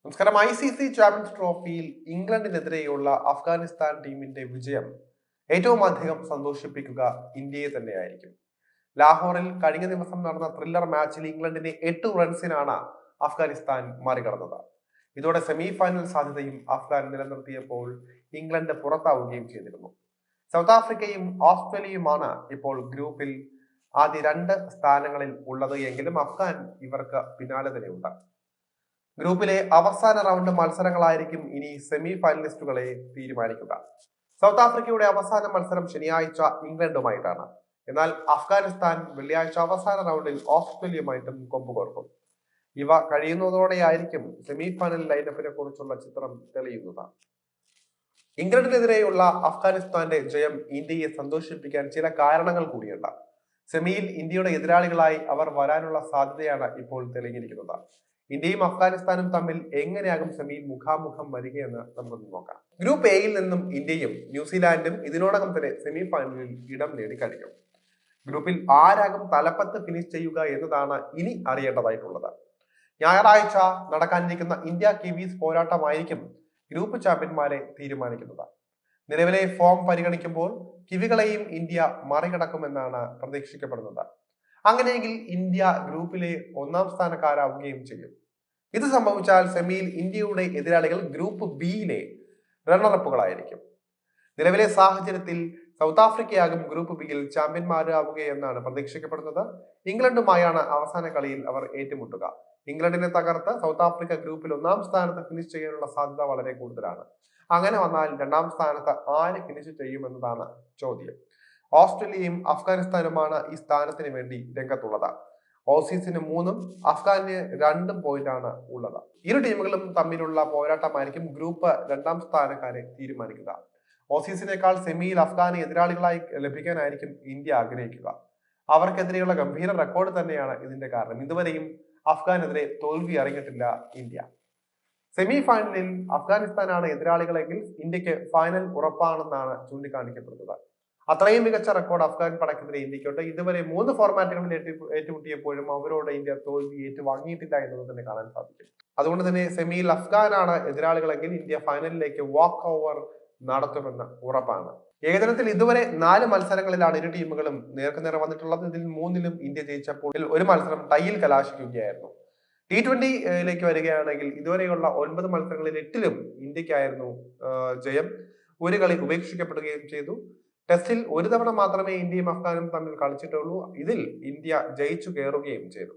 നമസ്കാരം. ICC champions ട്രോഫിയിൽ ഇംഗ്ലണ്ടിനെതിരെയുള്ള അഫ്ഗാനിസ്ഥാൻ ടീമിന്റെ വിജയം ഏറ്റവും അധികം സന്തോഷിപ്പിക്കുക ഇന്ത്യയെ തന്നെയായിരിക്കും. ലാഹോറിൽ കഴിഞ്ഞ ദിവസം നടന്ന ത്രില്ലർ മാച്ചിൽ ഇംഗ്ലണ്ടിനെ 8 റൺസിനാണ് അഫ്ഗാനിസ്ഥാൻ മറികടന്നത്. ഇതോടെ സെമി ഫൈനൽ സാധ്യതയും അഫ്ഗാൻ നിലനിർത്തിയപ്പോൾ ഇംഗ്ലണ്ട് പുറത്താവുകയും ചെയ്തിരുന്നു. സൗത്ത് ആഫ്രിക്കയും ഓസ്ട്രേലിയയുമാണ് ഇപ്പോൾ ഗ്രൂപ്പിൽ ആദ്യ 2 സ്ഥാനങ്ങളിൽ ഉള്ളത് എങ്കിലും അഫ്ഗാൻ ഇവർക്ക് പിന്നാലെ തന്നെയുണ്ട്. ഗ്രൂപ്പിലെ അവസാന റൗണ്ട് മത്സരങ്ങളായിരിക്കും ഇനി സെമി ഫൈനലിസ്റ്റുകളെ തീരുമാനിക്കുക. സൗത്ത് ആഫ്രിക്കയുടെ അവസാന മത്സരം ശനിയാഴ്ച ഇംഗ്ലണ്ടുമായിട്ടാണ്. എന്നാൽ അഫ്ഗാനിസ്ഥാൻ വെള്ളിയാഴ്ച അവസാന റൗണ്ടിൽ ഓസ്ട്രേലിയയുമായിട്ടും കൊമ്പുകോർക്കും. ഇവ കഴിയുന്നതോടെയായിരിക്കും സെമി ഫൈനൽ ലൈനപ്പിനെ കുറിച്ചുള്ള ചിത്രം തെളിയുന്നത്. ഇംഗ്ലണ്ടിനെതിരെയുള്ള അഫ്ഗാനിസ്ഥാന്റെ ജയം ഇന്ത്യയെ സന്തോഷിപ്പിക്കാൻ ചില കാരണങ്ങൾ കൂടിയുണ്ട്. സെമിയിൽ ഇന്ത്യയുടെ എതിരാളികളായി അവർ വരാനുള്ള സാധ്യതയാണ് ഇപ്പോൾ തെളിഞ്ഞിരിക്കുന്നത്. ഇന്ത്യയും അഫ്ഗാനിസ്ഥാനും തമ്മിൽ എങ്ങനെയാകും സെമിയിൽ മുഖാമുഖം വരികയെന്ന് നമുക്കൊന്ന് നോക്കാം. ഗ്രൂപ്പ് എയിൽ നിന്നും ഇന്ത്യയും ന്യൂസിലാൻഡും ഇതിനോടകം തന്നെ സെമി ഫൈനലിൽ ഇടം നേടിക്കഴിഞ്ഞു. ഗ്രൂപ്പിൽ ആരാകും തലപ്പത്ത് ഫിനിഷ് ചെയ്യുക എന്നതാണ് ഇനി അറിയേണ്ടതായിട്ടുള്ളത്. ഞായറാഴ്ച നടക്കാനിരിക്കുന്ന ഇന്ത്യ കിവീസ് പോരാട്ടമായിരിക്കും ഗ്രൂപ്പ് ചാമ്പ്യന്മാരെ തീരുമാനിക്കുന്നത്. നിലവിലെ ഫോം പരിഗണിക്കുമ്പോൾ കിവികളെയും ഇന്ത്യ മറികടക്കുമെന്നാണ് പ്രതീക്ഷിക്കപ്പെടുന്നത്. അങ്ങനെയെങ്കിൽ ഇന്ത്യ ഗ്രൂപ്പിലെ 1ാം സ്ഥാനക്കാരാവുകയും ചെയ്യും. ഇത് സംഭവിച്ചാൽ സെമിയിൽ ഇന്ത്യയുടെ എതിരാളികൾ ഗ്രൂപ്പ് ബിയിലെ റണ്ണറപ്പുകളായിരിക്കും. നിലവിലെ സാഹചര്യത്തിൽ സൗത്ത് ആഫ്രിക്കയാകും ഗ്രൂപ്പ് ബിയിൽ ചാമ്പ്യന്മാരാവുകയെന്നാണ് പ്രതീക്ഷിക്കപ്പെടുന്നത്. ഇംഗ്ലണ്ടുമായാണ് അവസാന കളിയിൽ അവർ ഏറ്റുമുട്ടുക. ഇംഗ്ലണ്ടിനെ തകർത്ത് സൗത്ത് ആഫ്രിക്ക ഗ്രൂപ്പിൽ 1ാം സ്ഥാനത്ത് ഫിനിഷ് ചെയ്യാനുള്ള സാധ്യത വളരെ കൂടുതലാണ്. അങ്ങനെ വന്നാൽ 2ാം സ്ഥാനത്ത് ആര് ഫിനിഷ് ചെയ്യുമെന്നതാണ് ചോദ്യം. ഓസ്ട്രേലിയയും അഫ്ഗാനിസ്ഥാനുമാണ് ഈ സ്ഥാനത്തിന് വേണ്ടി രംഗത്തുള്ളത്. ഓസീസിന് 3ഉം അഫ്ഗാനിന് 2 പോയിന്റാണ് ഉള്ളത്. ഇരു ടീമുകളും തമ്മിലുള്ള പോരാട്ടമായിരിക്കും ഗ്രൂപ്പ് 2ാം സ്ഥാനക്കാരെ തീരുമാനിക്കുക. ഓസീസിനേക്കാൾ സെമിയിൽ അഫ്ഗാനെ എതിരാളികളായി ലഭിക്കാനായിരിക്കും ഇന്ത്യ ആഗ്രഹിക്കുക. അവർക്കെതിരെയുള്ള ഗംഭീര റെക്കോർഡ് തന്നെയാണ് ഇതിന്റെ കാരണം. ഇതുവരെയും അഫ്ഗാനെതിരെ തോൽവി അറിഞ്ഞിട്ടില്ല ഇന്ത്യ. സെമി ഫൈനലിൽ അഫ്ഗാനിസ്ഥാനാണ് എതിരാളികളെങ്കിൽ ഇന്ത്യക്ക് ഫൈനൽ ഉറപ്പാണെന്നാണ് ചൂണ്ടിക്കാണിക്കപ്പെടുന്നത്. അത്രയും മികച്ച റെക്കോർഡ് അഫ്ഗാൻ പടക്കെതിരെ ഇന്ത്യക്കുണ്ട്. ഇതുവരെ 3 ഫോർമാറ്റുകളിൽ ഏറ്റുമുട്ടിയപ്പോഴും അവരോട് ഇന്ത്യ തോൽവി ഏറ്റുവാങ്ങിയിട്ടില്ല എന്നത് തന്നെ കാണാൻ സാധിക്കും. അതുകൊണ്ട് തന്നെ സെമിയിൽ അഫ്ഗാനാണ് എതിരാളികളെങ്കിൽ ഇന്ത്യ ഫൈനലിലേക്ക് വാക്ക് ഓവർ നടത്തുമെന്ന് ഉറപ്പാണ്. ഏകദിനത്തിൽ ഇതുവരെ 4 മത്സരങ്ങളിലാണ് ഇരു ടീമുകളും നേർക്കുനേർ വന്നിട്ടുള്ളത്. ഇതിൽ 3ലും ഇന്ത്യ ജയിച്ചപ്പോൾ 1 മത്സരം ടൈയിൽ കലാശിക്കുകയായിരുന്നു. T20യിലേക്ക് വരികയാണെങ്കിൽ ഇതുവരെയുള്ള 9 മത്സരങ്ങളിൽ 8ലും ഇന്ത്യക്കായിരുന്നു ജയം. ഒരു കളി ഉപേക്ഷിക്കപ്പെടുകയും ചെയ്തു. ടെസ്റ്റിൽ 1 തവണ മാത്രമേ ഇന്ത്യയും അഫ്ഗാനും തമ്മിൽ കളിച്ചിട്ടുള്ളൂ. ഇതിൽ ഇന്ത്യ ജയിച്ചു കയറുകയും ചെയ്തു.